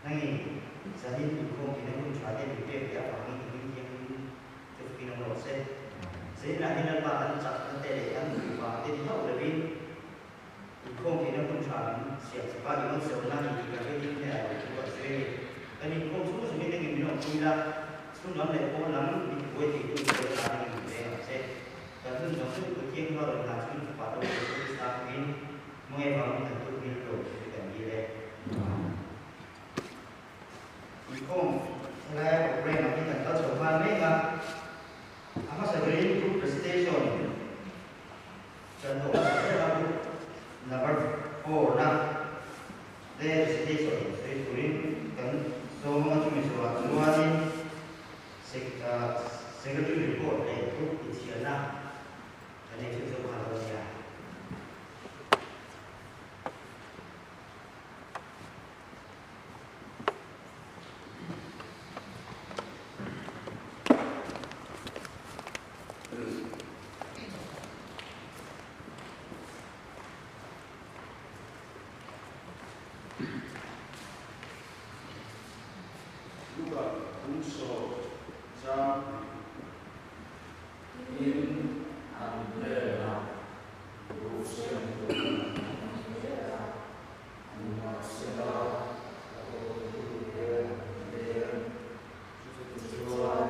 Hãy subscribe cho kênh Ghiền Mì Gõ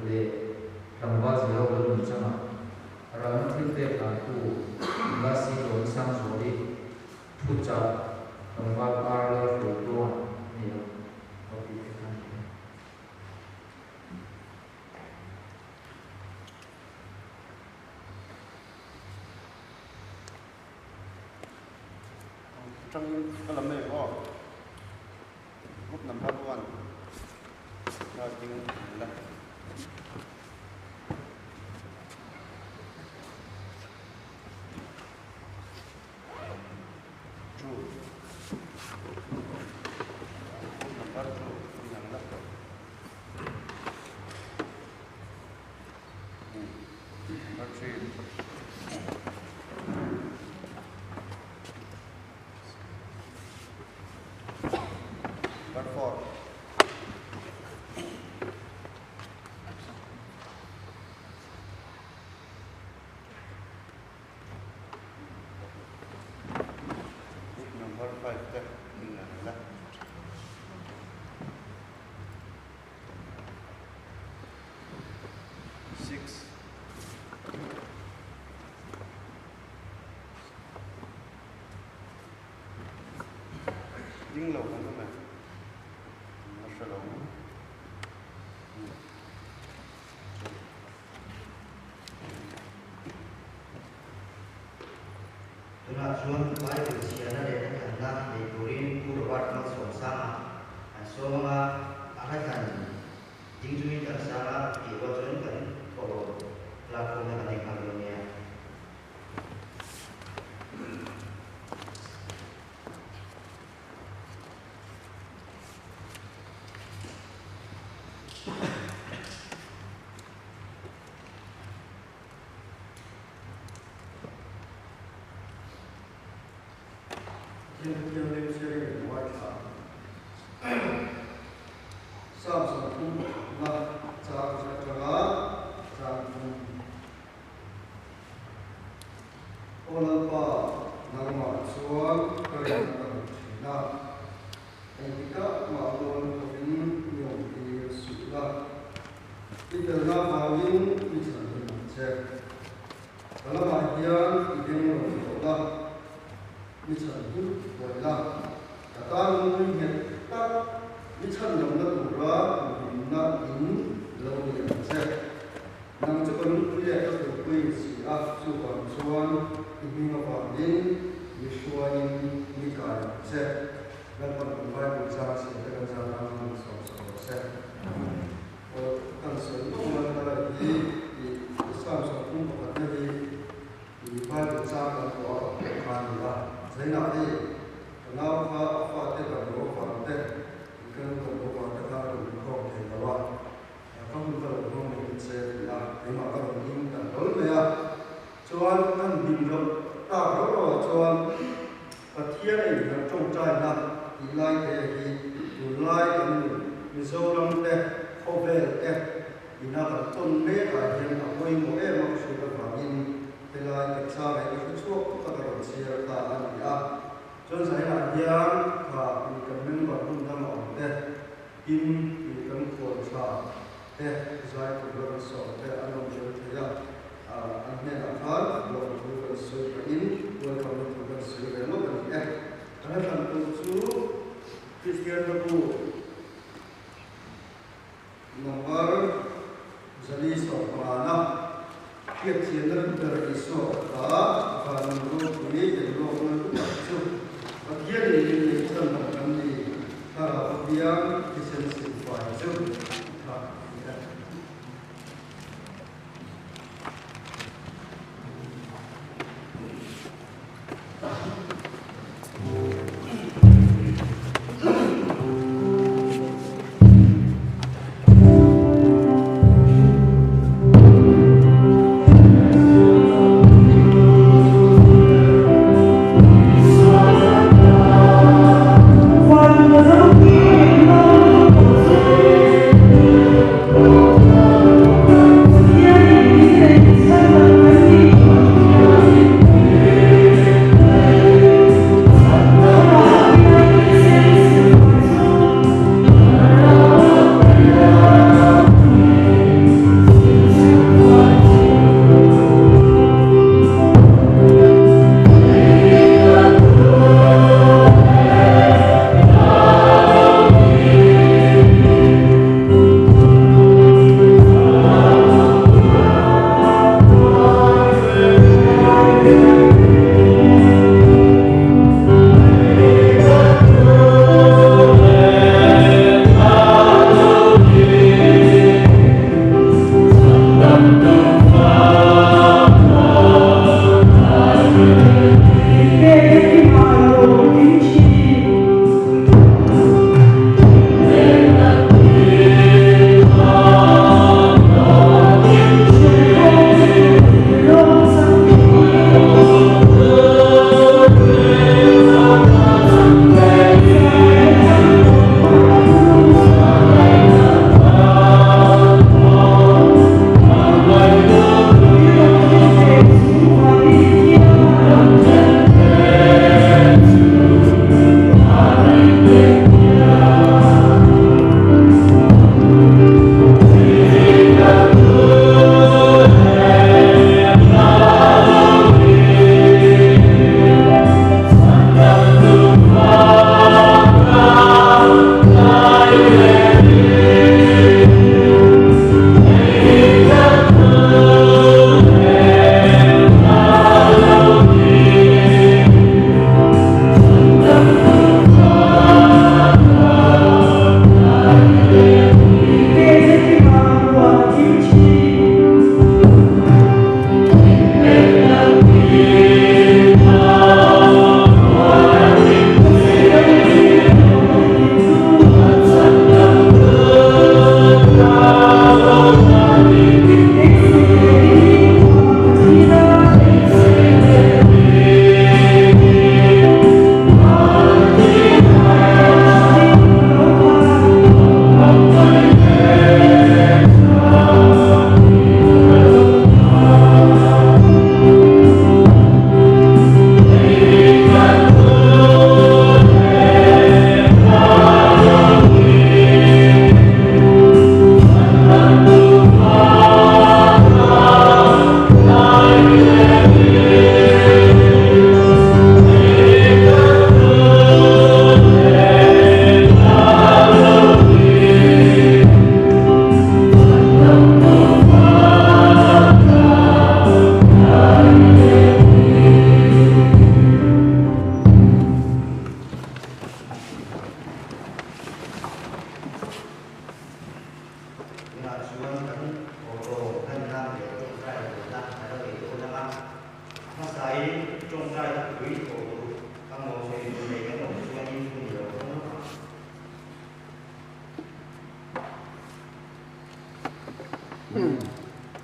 để không bỏ lỡ Trong cái này có group number 1 là tiếng là true number 2 yang là number 3 number 4 number 5 teh là 6 dính lầu không các bạn nó sẽ lầu Tuna chuan vai tu siana le na kan na le turin ku ro wat ma so sama an so ma a ha kan ding chu min kan sala ki wa chuan kan ko la ko na kan ka lo ne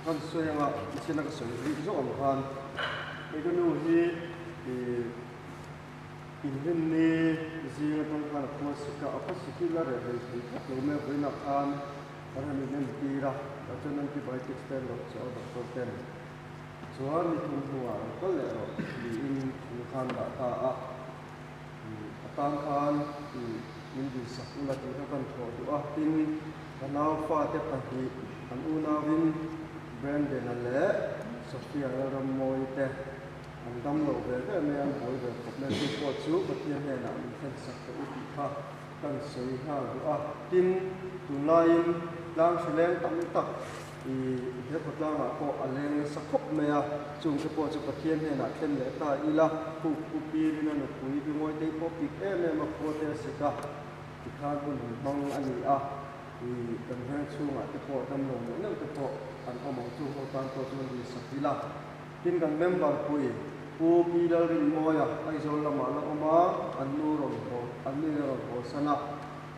kan soyanga isina ka soy ri zo am khan e ko nu hi in ni zinga tang khan ko sika apa sikila re re ko me boina khan ara ni nen tira achanan ki bai textile ro so da ko ten chuan ni thun huwa ko le ro ni in khan da ta a atan khan in di sakula ti kan tho du a tin now fa te pa hi an una win brand de na le Sophia Ramoi te an dam lo ve ve me an boi ve ko le ti ko chu ba ti he na an sen sak te u kha kan sei ha du a tin tu lain lang shleng tam tak I he ko tlang a ko aleng sakhop me a chung ke po chu pa ti he na ken le ta ila pu pi na no pui bi moi te ko pi e me ma ko te se ka ti kha bun bang ani a kan hang chunga te po dam lo no te po an omong chu ho tan to chu ni sakila tin kan member pui pu pi dal rin moya ai zo lama la oma an nu ro ho an ni ro ho sana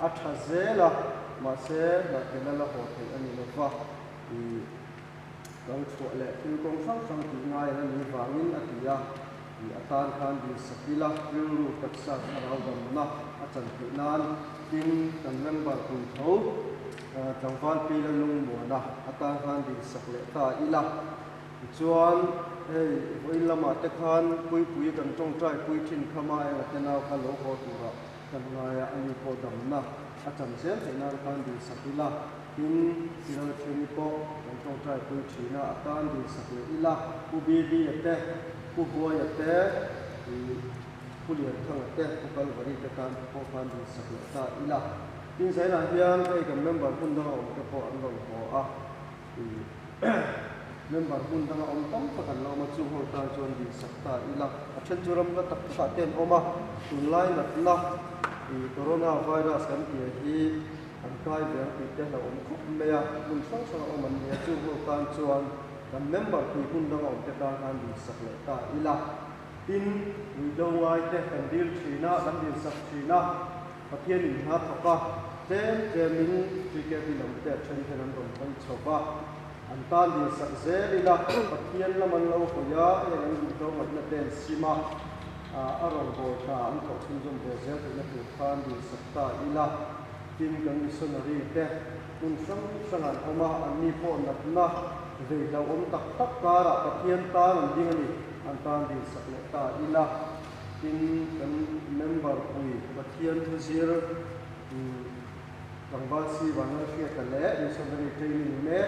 a tha zela ma se la ke la ho te ani lo fa kan chu le tin kong sang sang ti ngai la ni wangin atia atan khan di sakila ru taksa rau gam na a chan ti nan tin kan member kun tho tangfal pi la lung mo na atan khan di sakle ta ila chuan hei voi lama te khan pui kan tong trai pui thin khama e te naw kha lo ko tu ra kan ngai ani ko dam na a chan se te na khan di sakila tin sira thini ko kan tong trai pui thina atan di sakle ila ku bi bi ate ku boy ate pulian thang te kal bari te kan ko khan di sakle ta ila tin sai na hian kai kan member kun da om te po an lo ho a member kun da om tam pa kan lo ma chu ho ta chon di sakta ila a chen churam ga tak sa ten oma tun lai na corona virus kan ti hi an kai be ti te la om khop me ya mun sang sang om man ya chu ho kan chuan kan member kun da om te ta kan di sakle ta ila tin wi do ngai te kan dil thina kan dil sak thina pathian in ha thaka te min ti ke ti lam te chen chen an rom kan chopa an tan di sak ze ila pathian la man lo ko ya e an du do mat na ten sima a rong bo ta an ko thun jom be ze te na tu khan di sak ta ila tin kan missionary te un sang sangan oma an ni po na ve la om tak tak kara pathian ta an ding ani an tan di sak le ta ila tin kan member pui pathian thu zir rangba si wana shia kale missionary training me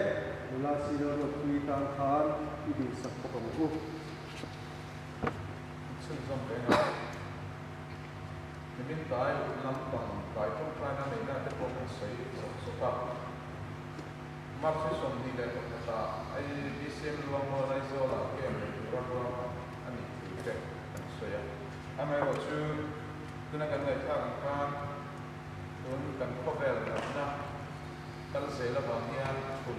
mula si ro pui tan khan idi sak ko koซึ่งจำเป็นนะมินตายลำปังตายต้องการนั่นเองนะแต่พวกมันใส่สุภาพมาร์ซิสอนนี่แหละแต่ไอ้ดิเซมลองมาได้โซล่าเกมรักรักอันนี้คือเด็กสวยอ่ะไม่ว่าชื่อคือนักการเงินข้างกันโดนกันข้อแบลนะกันเสียละบางอย่างคุณ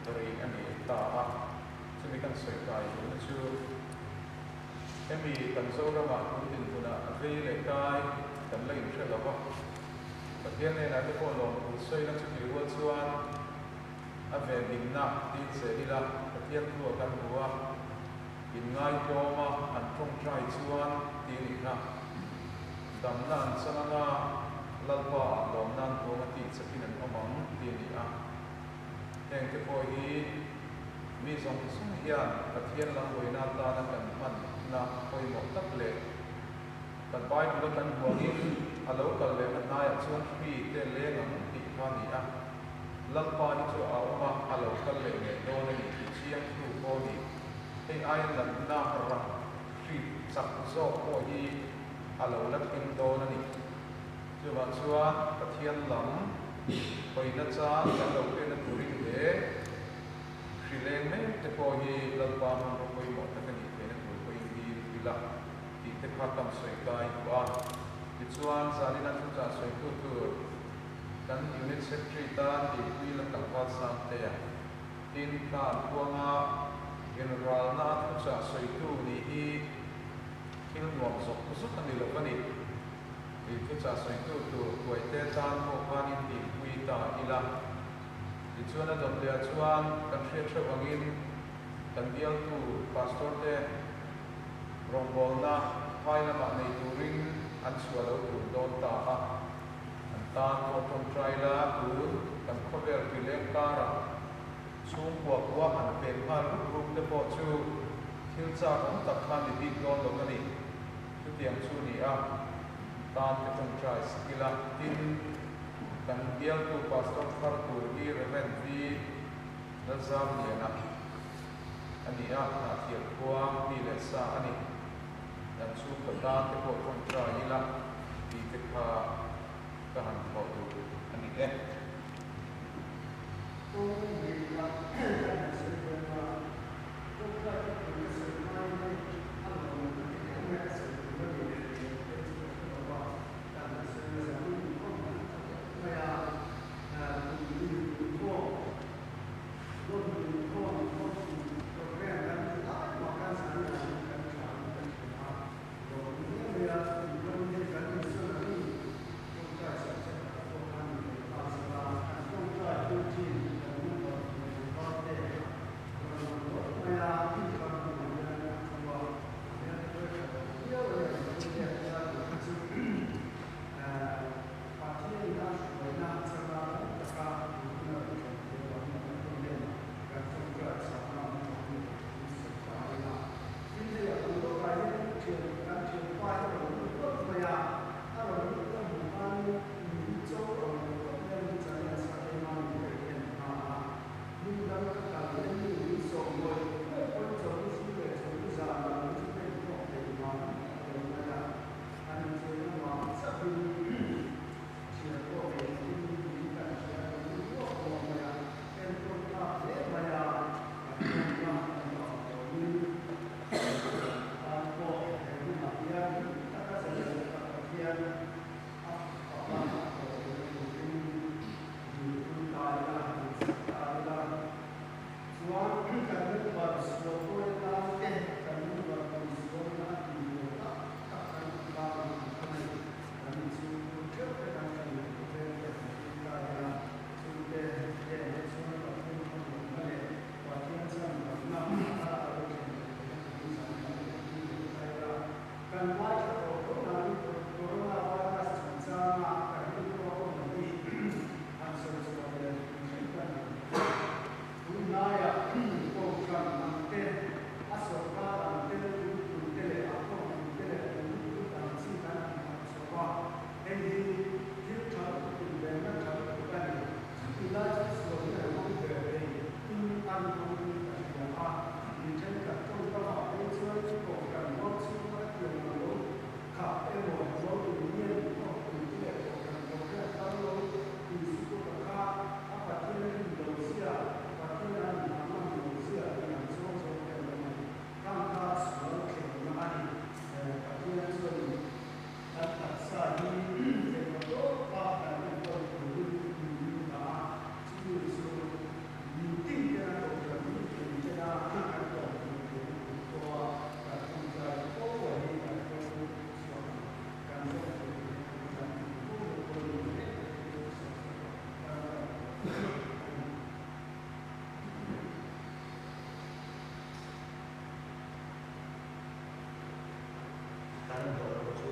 ตรีอันนี้ตาซึ่งมีกันสวยใจอยู่นะชื่อมีกันโซ่ระหว่างคุณดินคุณะเรื่องเล็กน้อยกันเล่นเชื่อแล้วว่าประเทศในนั้นที่พวกเราใช้นักศึกษาวัวชวนอาเวบินนักดินเสียละประเทศทั่วกันหัวบินง่ายพอมาอันท่องใจชวนดีนะดำน้ำสนามลัลปะลมน้ำตัวมันติดสกินันพมังดีนี่อ่ะแต่ที่พอฮีมีสองสิ่งอย่างประเทศเราโดยนาตานักันมันนะคอยหมดตักเล็กแต่ไปดูกันหัวนี้ฮัลโหลกันเลยมันนายชวนพี่เต้เลี้ยงมันติดข้านี่อ่ะลัลปานี่จะเอามาฮัลโหลกันเลยเนี่ยโดนนี่เชียงถูกโบนี่ให้ไอ้หลังหน้ารักฟีสักโซ่โบนี่ฮัลโหลลักกินโดนนี่จะมาชวนประเทศหลังไปนัดจ้าฮัลโหลเป็นนักบุรีเด้ฟิเลนไม่แต่พอฮีลัลปามันก็ไปหมดแต่กันอีกเป็นนักบุรีวิลาที่เทพกรรมสวยกายว่าที่ชวนสารีนักศึกษาสวยตัวกันยูนิตเซตรีตาที่วิลาตั้งวัดสังเทียทินการพวงอาเงินรัลนักศึกษาสวยตัวนี้ที่หน่วงศกสุดกันนี่หรอกนี่ที่ศึกษาสวยตัวเตจานพวกการอินดีวิตาอิลา chuan a dom le chuan kan hriat theuh angin kan bial tu pastor te rongbawlna hailamah nei turin an sualo tur dawn ta a an tan ko thong trai la tur kan khober pilek kara chung buwa an pen har rum te po chu thil cha kan tak khan ni dik dawn lo ani chu tiang chu ni a tan te thong trai skila tin kan bial tu pastor far tur gi reven vi na zam ni na ani a na thiam kwa ni le sa ani dan chu ka tan te po thong trai ni la ti te kha ka han po tu ani e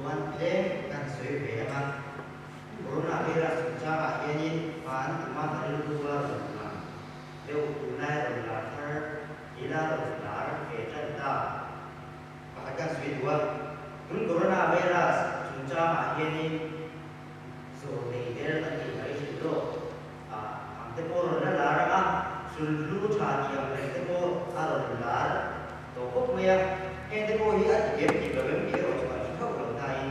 Tuhan lem dan suwe ma corona virus cara ini pan ma dari luar rumah leu tunai rumah ter ila rumah ke cerita bahkan suwe dua tun corona virus cara ini so leader lagi dari situ ante corona lara sulu cari yang itu kalau lar toko punya ente ko hi at game ti ga game ro cha chi thau lo tai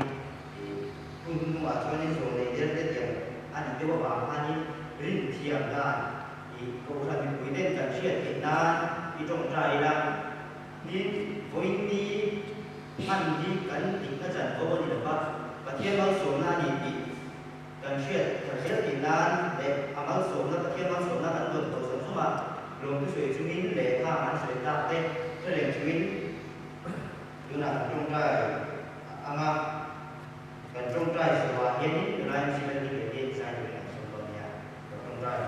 kun ma cho ni so le der de tiang an de ba ba ni rin thiam da i ko sa ni kui den kan chiat in na i trong trai la ni voi ni han di kan ti ka chan ko ni ba ba thiên ma so na ni ti kan chiat ka chiat in na de amal so na thiên ma so na kan lo to so so ma lo tu sui chu min le kha an sui ta te te le chu min Yuna trong trai ama kan trong trai sewa ini lain sila di sai di trong trai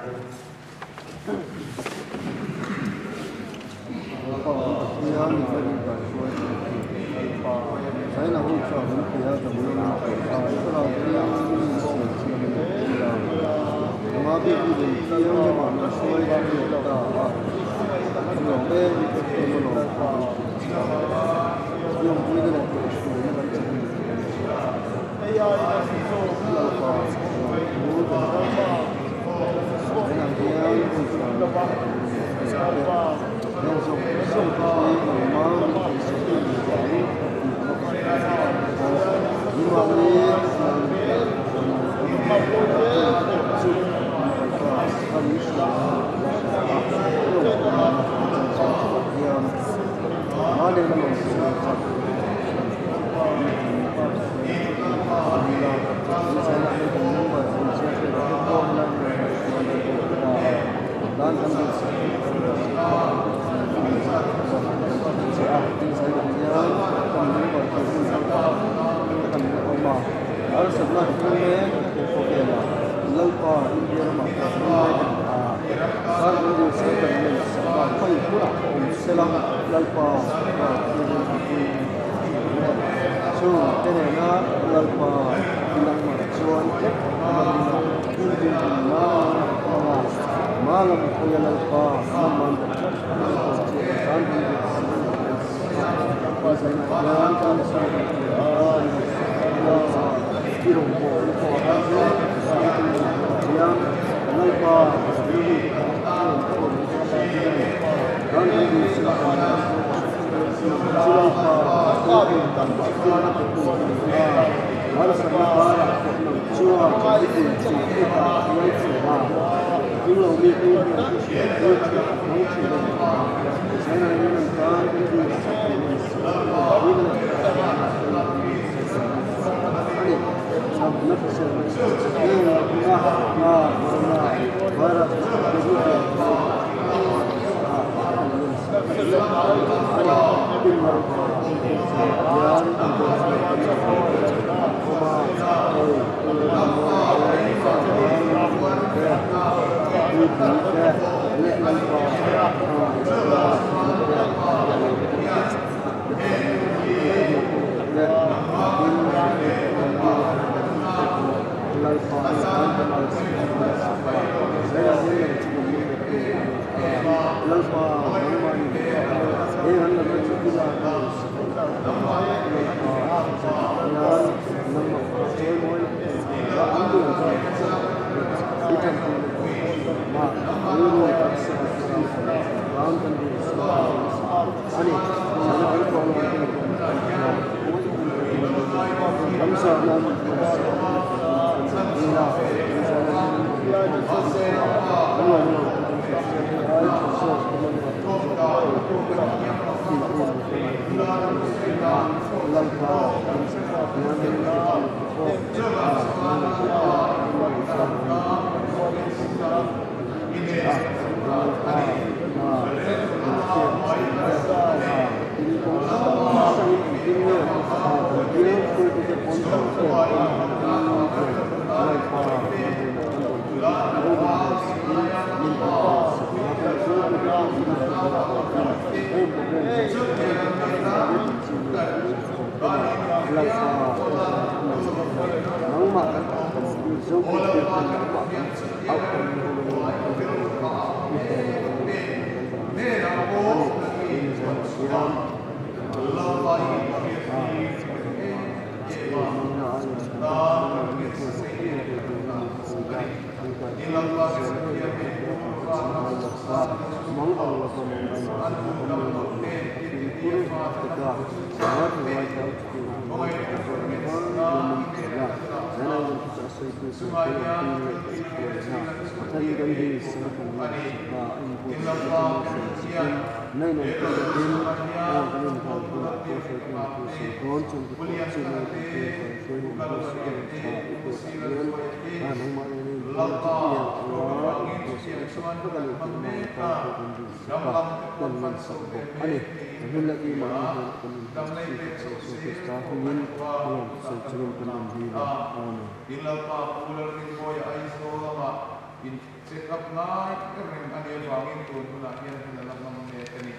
set up ngai kereng ani bangin tun na hian hinalam mamne kani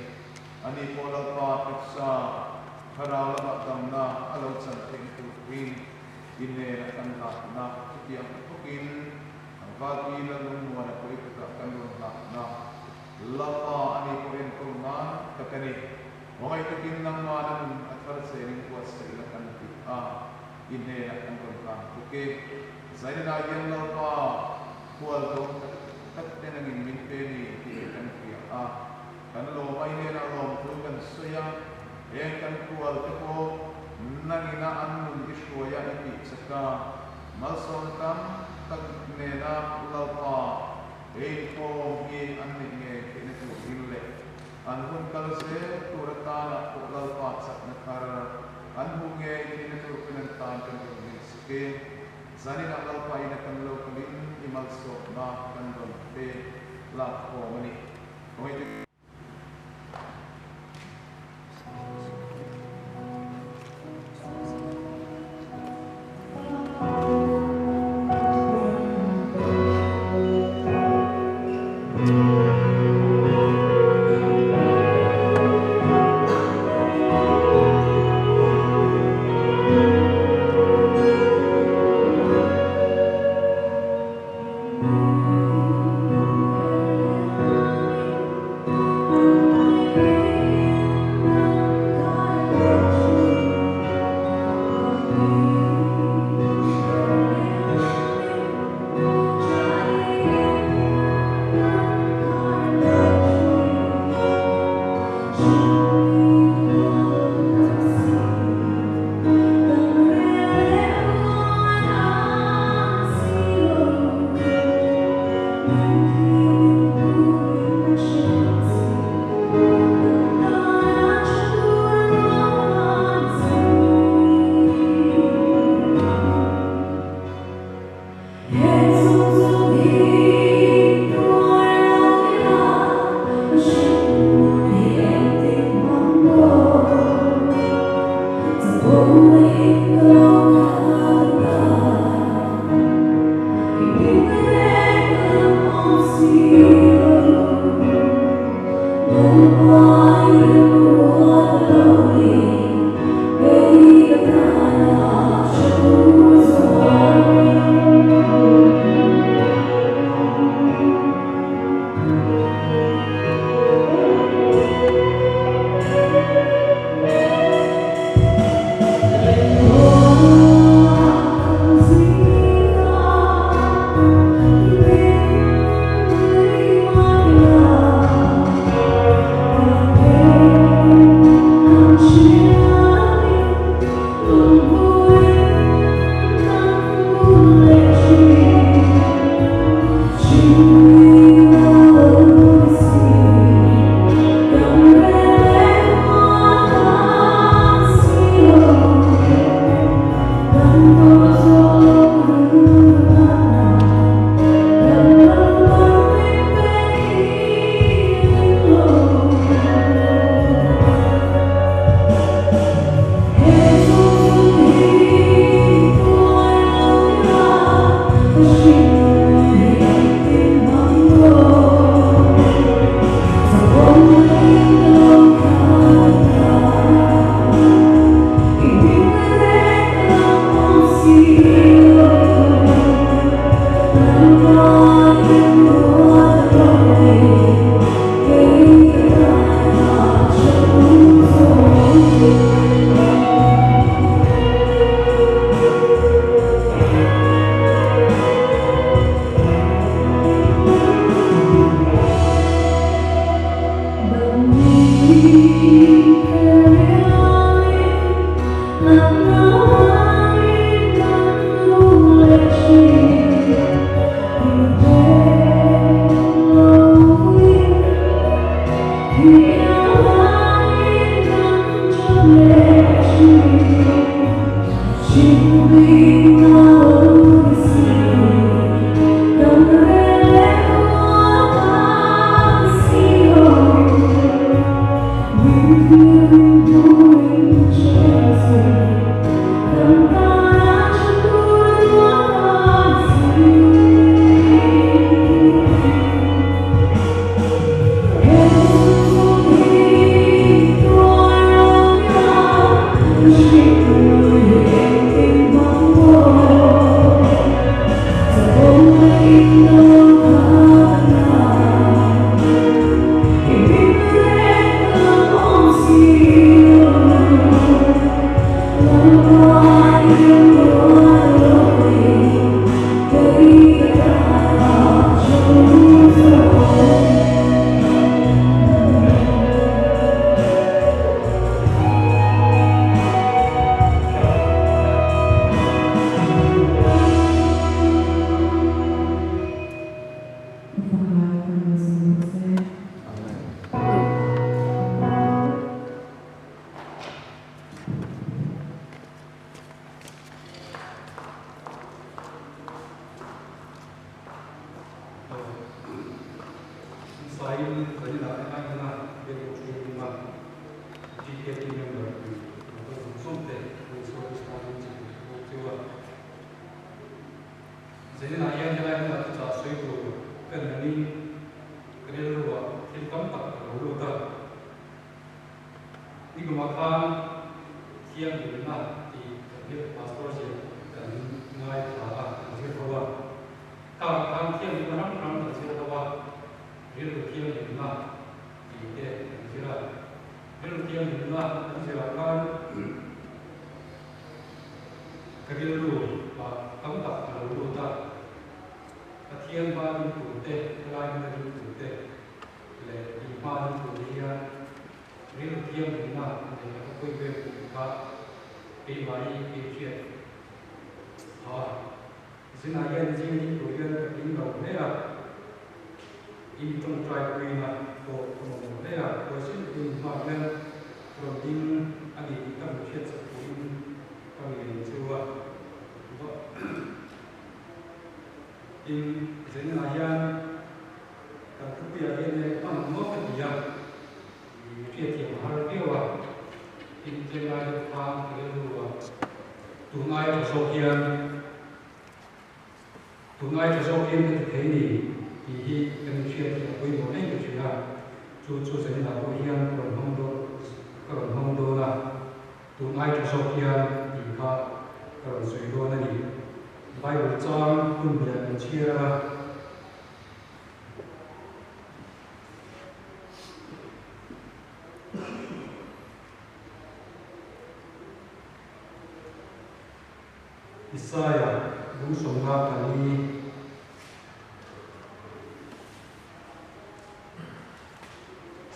ani pola pa eksa harala matamna alo chan thing tu green inne na kan na tiang pukin angkati la lumwa na koi ka kan na lapa ani poin kurma takani wangai takin nang manan athar sering kuat sila kan ti inne na kan puke zaina na yan lapa kual to tat tenangin minte ni ti kan pia kan lo mai ne na lo tu kan soya kan kual ko nangina annun ishoya ni saka malson kam tak ne na lapa ko ni anni ne ne tu hille anhun kal se turata na lapa sak na kar anhu nge ni tu pinan tan kan ni ske zani na lapa ina kan lo kulin imal so na kan don te la ko mani oi PFP member của somte của số starting chỉ của giờ này anh em là trả suy của cần đi cái điều là thiên cấm tập của lúa tập đi cùng mà phan thiên đường nào thì cái passport gì cần ngay thả cần thiết thôi cả phan thiên đường nào cần thiết thôi cái điều thiên đường nào thì cái cần thiết là cái điều thiên đường nào cần thiết là cái điều là cấm tập của lúa tập thiên ba đi tụ tệ, lai đi tụ tệ, lệ đi ba đi tụ đi ra, riêng thiên thì mà để có quay về cả cái bài cái chuyện, xin ai dân riêng đi tụ dân cái đầu đấy là, in trong trai quỳ là bộ đấy là tôi xin in mà lên, rồi in anh đi cầm chuyện sự in cầm gì chưa, in jadi ayam tapi ayam kan mau kerja dia tiap hari dia in jadi farm kerja tunai tersokian itu ini di Indonesia kita boleh boleh kerja cucu jadi nak ayam kalau hong lah tunai tersokian di kalau sudah nanti bài một trang cùng biệt chia ra Isaiah đúng số ba cái đi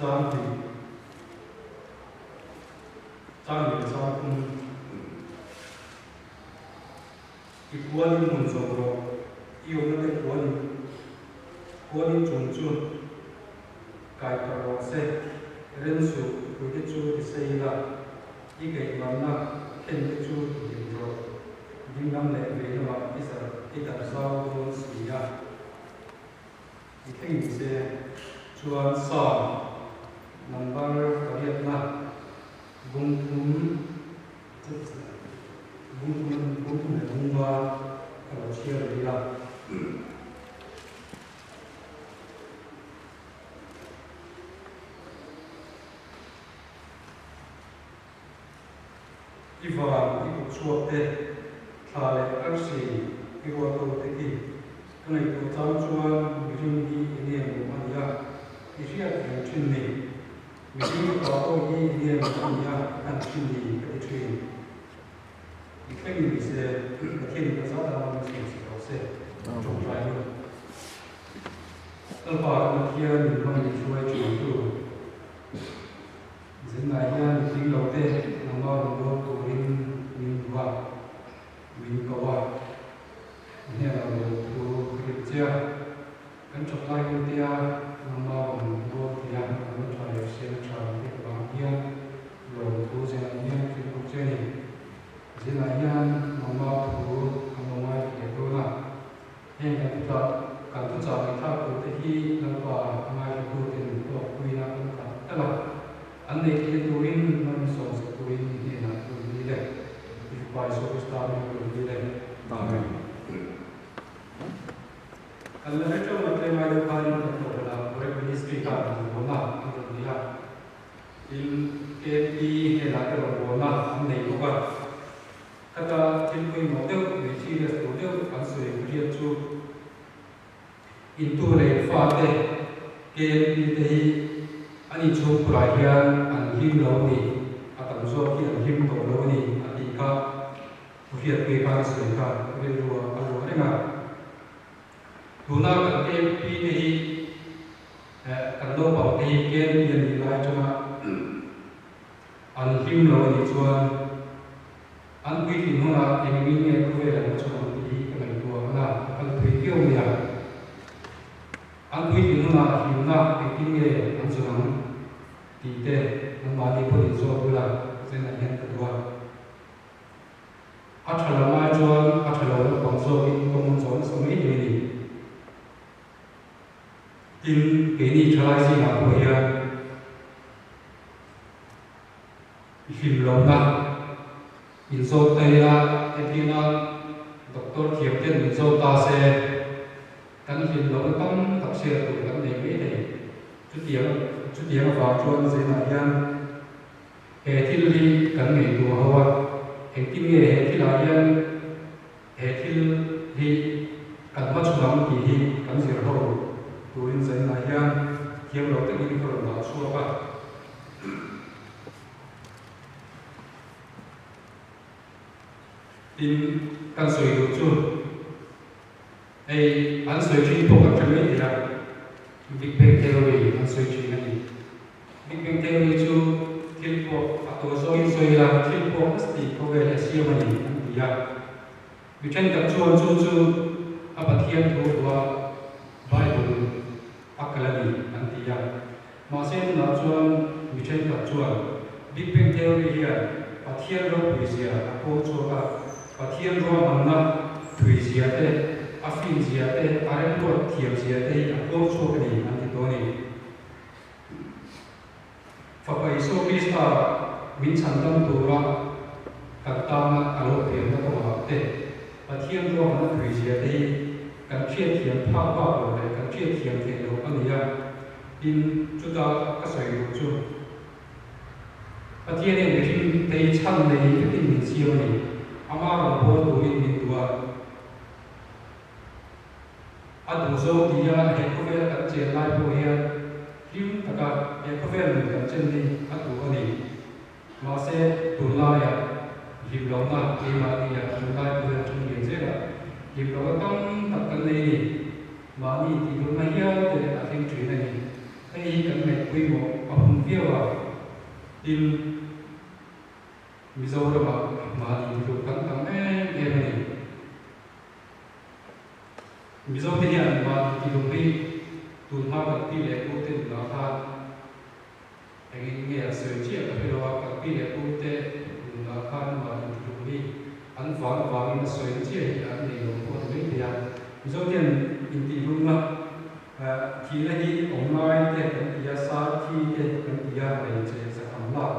trang thì cùng kuan mun zoro iyo na kuan chung kai ka ro se ren su ku de chu di sei la I ge man na ken de chu di ro ding nam le ve na ma isa I ta sa do si ya I ken se chuan sa number ka riat na bung thum kalau siapa dia Ivan ikut suatu hal aksi iwatu teki kena ikut tamcuan begini ini yang rumahnya isiat yang cini begini kalau ini yang rumahnya kan cini kecil Ikan bisa makin besar dalam mesin proses trong trái luôn. Tất cả các kia mình không bị chui chủ Dân này nha tính đầu tiên là lo đồng đô của mình vào mình có vào nên là đồ của cái chia cái chụp lại cái tia là lo đồng đô thì ăn nó cho được xem cho cái bằng kia rồi của dân này cái cuộc chơi này Jadi layan mama tu kamai itu lah. Yang kita kalau cakap kita pergi nampak kamai itu tentu kui nak kan. Kalau anda kituin manusia kituin ini nak kituin deh. Supaya sokistar kituin deh. Kalau itu macam mana kali itu adalah orang ministry kan, mana itu dia. In KP ni lah kalau mana anda itu kan. Kata tempoh model mesti ada model answer dia tu itu lepas KP tadi ani cukup perhatian anhim lawan ni atau musuh anhim lawan ni adika mesti ada sesuatu kedua kalau ada guna KP tadi kalau bawa KP yang nilai cuma anhim lawan ni cuman anh quy thì nó là em nghĩ nghe có vẻ là cho mình đi cái này của là anh thấy kiểu gì à anh quy thì nó là hiểu là cái kinh nghiệm anh cho anh thì thế nó mà đi có thể cho tôi là thế này hiện thực hóa anh trả lời mai cho anh trả lời nó còn cho cái công cho nó sống ít như này tin cái gì trả lời gì là của hiền phim lâu na in số tây là etina doctor thiệp tên in số ta sẽ căn phim lâu tâm tập sẽ tụ căn này mấy này chút điểm vào chuan dễ là yan hệ thiên li căn ngày đùa hoa hệ kinh nghệ hệ thiên là yan hệ thiên li căn mắt chung lắm thì hi căn dễ hậu tụ in dễ là yan thiệp lâu tất nhiên còn là xua ba in căn soi đồ chu ai ăn soi chuyên thuộc các cái gì là Big Bang Theory ăn soi chuyên này Big Bang Theory chu thiên thuộc à tổ soi là thiên thuộc thì có về là siêu mà gì thì à vì trên các chu à bắt thiên thuộc và Bible Academy anh thì à mà xem là vì trên các Big Bang Theory here bắt thiên rồi bây giờ à cô chu à và thiên rồi mà nó thủy gì thế, affin gì thế, aren rồi thiệp gì thế, approach số cái này anh thì này. Và bây giờ khi ta mình sản tâm tu ra, các tam alo tiền nó có học thế, và thiên rồi mà nó thủy gì thế, các chuyện thiệp phá rồi, các chuyện thiệp thì đâu có gì à, in chúng ta các sợi đồ chung. Và thiên này thì thấy chăn này cái tình siêu này. Amar bol tuin min tua adu zo dia hekovel kan chen lai po hian him taka hekovel min kan chen ni adu ani ma se tunla ya him lo na ke ma ni ya tunla po chung yen se la him lo tam tak kan nei ni ma ni ti lo na ya te a thing chui na ni ai kan me pui mo a hum via wa in mizo ra mà thì được cắn cắn em này mizo thì hiện mà thì được đi tuần hoa các tỷ lệ quốc tế là pha anh nghe sự chia cái đó các tỷ lệ quốc tế là pha mà thì được đi anh phán và mình sự chia anh này cũng có mấy thì mizo thì in thì luôn mà thì là đi online thì cái gì sa thì cái gì này sẽ làm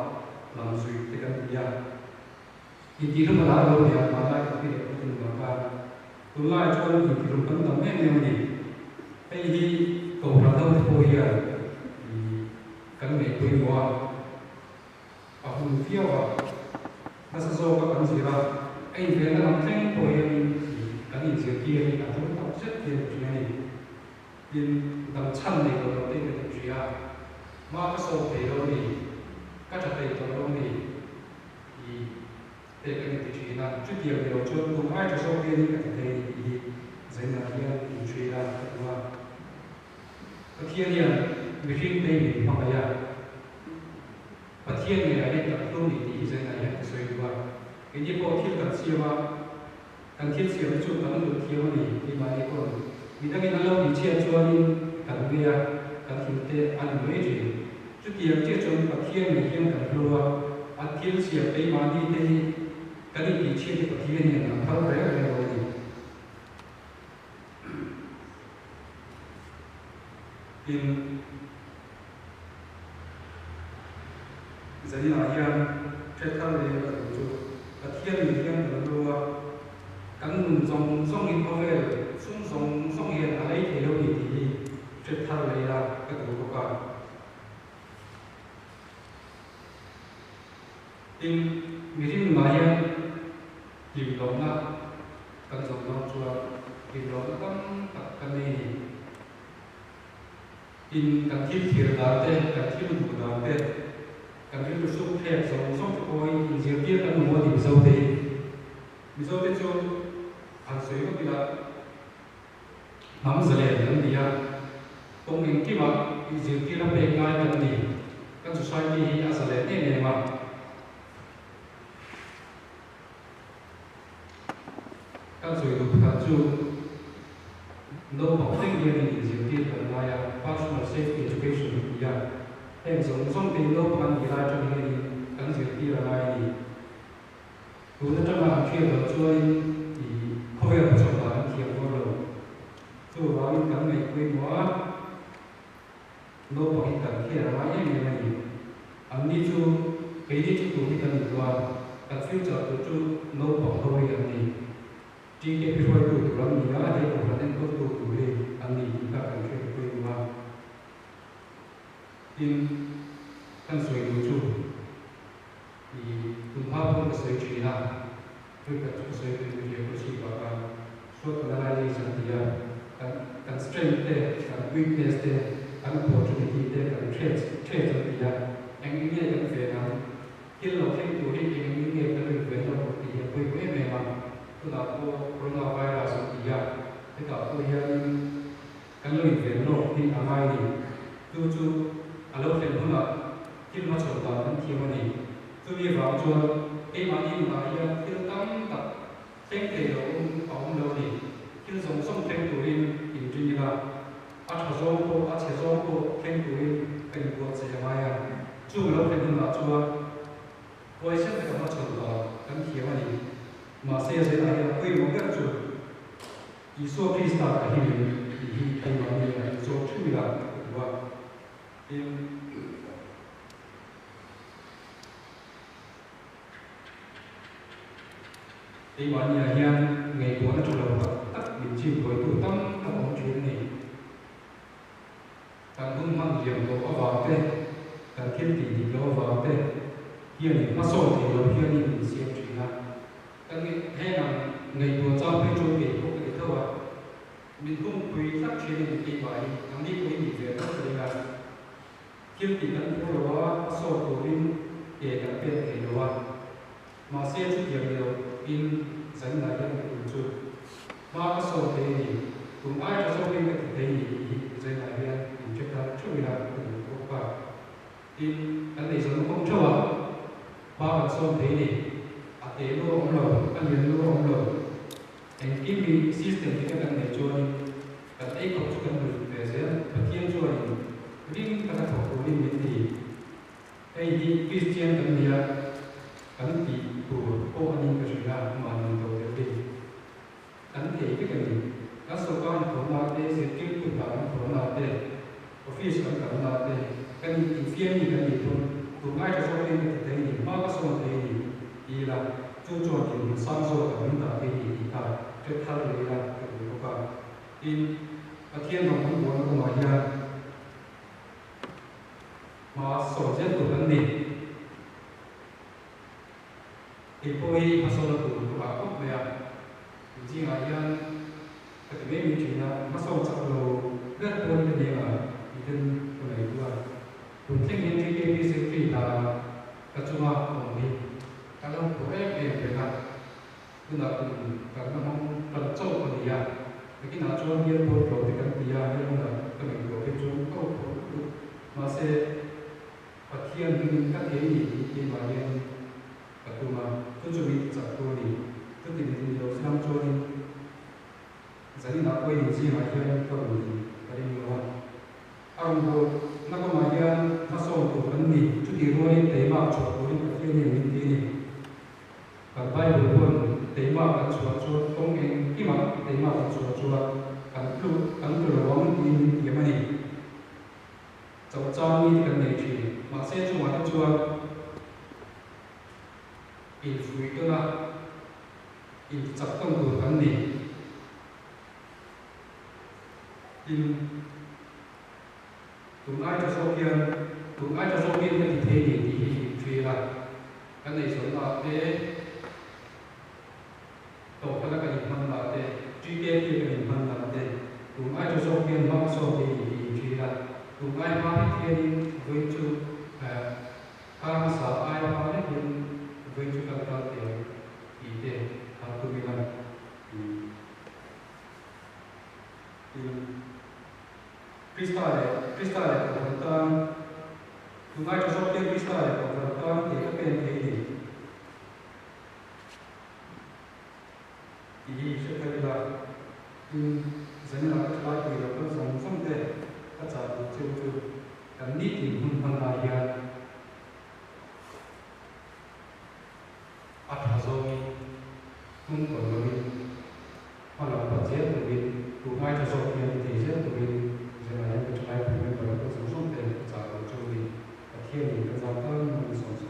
làm gì cái gì Inti rumah lalu dia malah tapi dia pun makan. Tulai jual inti rumah tu memang ni. Ini kau berada di Korea, kan mekui gua. Aku feel masa so kan sira. Ai dia nak teng Korea ni kan ini dia ni atau tak set dia punya ni. In dalam chan ni kalau dia kita dia, maka so perlu ni, kata perlu ni. Để cái này thì là chút điểm điều cho cùng ai cho sau khi đi cả thầy thì dạy là kia thì truy là đúng không? Và thiên nhiên người riêng đây mình hoặc là và thiên này là nên tập trung thì dạy là hiện soi đúng không? Cái như bộ thiên cần siêu mà cần thiên siêu chút cần được thiếu thì mà đi còn vì đang cái lâu thì chia cho nên cần bia cần thiên tệ ăn mấy gì chút điểm chia cho và thiên này thiên cần luôn ăn thiên siêu cái mà đi đây cái gì chia thì có thiên nhiên là không phải là đâu gì in jadi là hiện trên thân này là chủ và thiên thì thiên là đua cắn dòng dòng in có về sung dòng hiện ở đây thì đâu thì trên thân này là cái của cả in mình mà hiện tìm lòng na cần dòng lòng chùa tìm lòng tâm tập cần này in cần thiết thiệt là thế cần thiết đủ là thế cần thiết đủ số thẻ dòng số cho coi in diệu kia cần mua tìm sâu thế cho ăn suy có bị là nắm giờ này làm gì à công nghệ kia mà in diệu kia nó bị ngay cần gì cần số sai đi ăn giờ này mà các rồi được các chú đâu học sinh viên thì diệu tiên là lại personal safety education ya em giống tiền đâu bằng gì lại cho nên các diệu tiên là lại thì đối với trong làm chuyện ở chơi thì không phải là trong làm thiệt vô rồi tôi vào những cái này quên quá đâu bằng cái cần kia là lại như này anh đi chú cái gì chúng tôi cần là các future của chúng nó bảo thôi anh đi chỉ cái việc phải tụi làm gì đó thì cũng phải nên có tụi đi anh đi các cái chuyện tôi mà in kan soi du chu thì tụi họ cũng soi chỉ là tôi cả chúng soi từ việc của chị và cả số analysis thì kan strength kan weakness kan opportunity kan threat thì anh nghĩ là về nào khiเราthấyตัวที่เองนี่เนี่ยก็เลยเป็นระบบที่ไปไม่แม่มาตัวเราโคโรนาไวรัสที่ที่เราตัวยังกันเลยเป็นโรคที่อะไรนี่จู่ๆเราเป็นคนละที่มาชนต่อกันที่วันนี้ตัวมีความชวนไอ้มาที่มาอย่างที่เราตั้งตัดเส้นเดียวของเรานี่ที่เราส่งเส้นตัวเองอินทรีย์ละอาชญ์โกอาชญ์โกเส้นตัวเองเป็นตัวเสียมาอย่างจู่เราเป็นคนละจู่我现在干嘛做到跟铁万里，马些谁来呀？规模个做，以说比萨的那边，以台湾的来做出来，对吧？台湾的像美国那种了，特民进国都当他们觉得，但东方人都不话的，但天地都话的。hiện nay phát sổ thì nó hiện nay mình xem chỉ là cái hay là ngày vừa trong cái chuỗi về cũng cái thâu à mình cũng quý phát triển những cái bài thằng đi quý gì về đó thì là kiếm tiền ăn thua đó phát sổ của mình để đặc biệt để đó mà xem chút nhiều in dẫn lại những cái chuỗi mà phát sổ thì cũng ai cho số mình cái thì dẫn lại những cái chuyện chuỗi là cũng có cả in cái này nó không cho à ba phần son thế này, để luôn ông lầu, anh nhận luôn ông lầu, anh kiếm cái system thì các anh này cho đi, cái ấy cũng cho cần được về sẽ phát triển cho anh, riêng các học của mình thì cái gì Christian cần gì cần gì của cô anh cái gì là mà mình đầu tiên đi, cần thì cái gì, các số con của nó để sẽ kiếm được bản của nó để, office của nó để, cái gì phiên gì cái gì thôi. Tụi ai cho số tiền thì thấy gì, bao cái số tiền thì là chú trọng những sản xuất của mình là cái gì thì ta cho thay đổi là cái gì cũng có. Thì ở thiên đồng cũng muốn có mọi nhà mà số chết của vấn đề thì tôi mà số là của bà quốc về chỉ là dân cái mấy mình chỉ là mà số chặt đồ rất lớn cái gì mà thì dân cái này cũngผมเช่นนี้ที่มีสิ่งที่เราปัจจุบันของนี้การลงทุนเองเป็นการคือเราการทำการโจมตีอ่ะเมื่อกี้เราโจมตีโปรโตที่กันตีอ่ะเรื่องนั้นก็เป็นตัวเป็นโจมเข้ามาเสพปฏิญาณเป็นการเห็นที่มาเรียนปัจจุบันทุกชีวิตจากตัวนี้ทุกสิ่งที่เราสร้างโจมจะได้นับไว้ที่มาเรียนก็เป็นการเรียนรู้อารมณ์นักมาเรียนถ้าสอนตัวกันนี่จุดที่รู้นี่เต็มากชดตัวนี่ที่นี่มีที่นี่การไปบุคคลเต็มากกันชัวตรงเองที่มาเต็มากกันชัวกันรู้ระวังที่ยังไม่นี่จะจ้างนี่กันในที่มาเสียชัวอินฟลุก็ละอินจับต้องตัวกันนี่อินtụi ai cho số kia thì thế thì truy là cái này số là thế tổ cái là cái hình là thế truy kế thì cái hình là thế tụi ai cho số kia mắc số thì truy là tụi ai mắc thì với chú hàng sáu ai mắc thì với chú các cái thì thế hàng tụi mình là Kristale konvertan, tu mai cho số tiền Kristale konvertan thì các bên thế thì sẽ thấy là dẫn là các loại người đó sống không thể các xã hội chưa cần nít thì không bằng lại ya ắt hà rồi không còn người hoặc là phát triển của mình tu mai cho số tiền thì sẽ của mình 제가 이렇게 잘 보면 그런 것을 손대는 자로 저기 thiên thì cái giao thông mình sống sự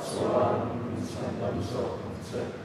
Soan, San Dam So,